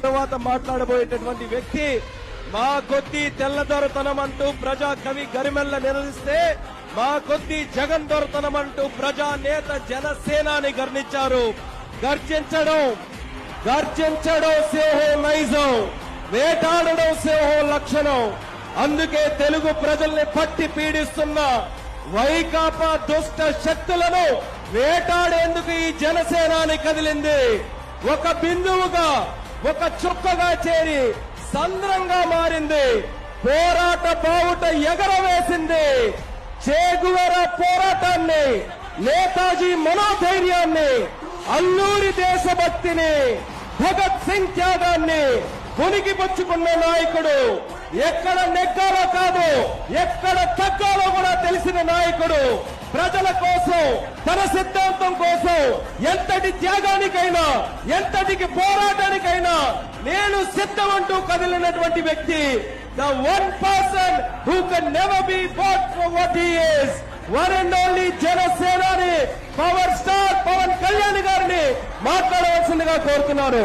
తర్వాత మాట్లాడబోయేటటువంటి వ్యక్తి మా కొద్ది తెల్లదొరతనం అంటూ ప్రజా కవి గరిమెల్ల నిలదీస్తే మా కొద్ది జగన్ దొరతనం అంటూ ప్రజా నేత జనసేనాని గర్ణించారు. గర్జించడం సింహం నైజం, వేటాడడం సింహం లక్షణం. అందుకే తెలుగు ప్రజల్ని పట్టి పీడిస్తున్న వైకాపా దుష్ట శక్తులను వేటాడేందుకు ఈ జనసేనాని కదిలింది. ఒక బిందువుగా, ఒక చుక్కగా చేరి సంద్రంగా మారింది. పోరాట బావుట ఎగరవేసింది. చేగువేరా పోరాటాన్ని, నేతాజీ మనోధైర్యాన్ని, అల్లూరి దేశభక్తిని, భగత్ సింగ్ త్యాగాన్ని పుణికిపుచ్చుకున్న నాయకుడు, ఎక్కడ నెగ్గాలో కాదు ఎక్కడ తగ్గాలో కూడా తెలిసిన నాయకుడు, ప్రజల కోసం తన సిద్ధాంతం కోసం ఎంతటి త్యాగానికైనా ఎంతటికి పోరాటానికైనా నేను సిద్ధమంటూ కదిలినటువంటి వ్యక్తి. The one person who can never be bought for what he is. One and only జనసేనాని పవర్ స్టార్ పవన్ కళ్యాణ్ గారిని మాట్లాడవలసిందిగా కోరుతున్నారు.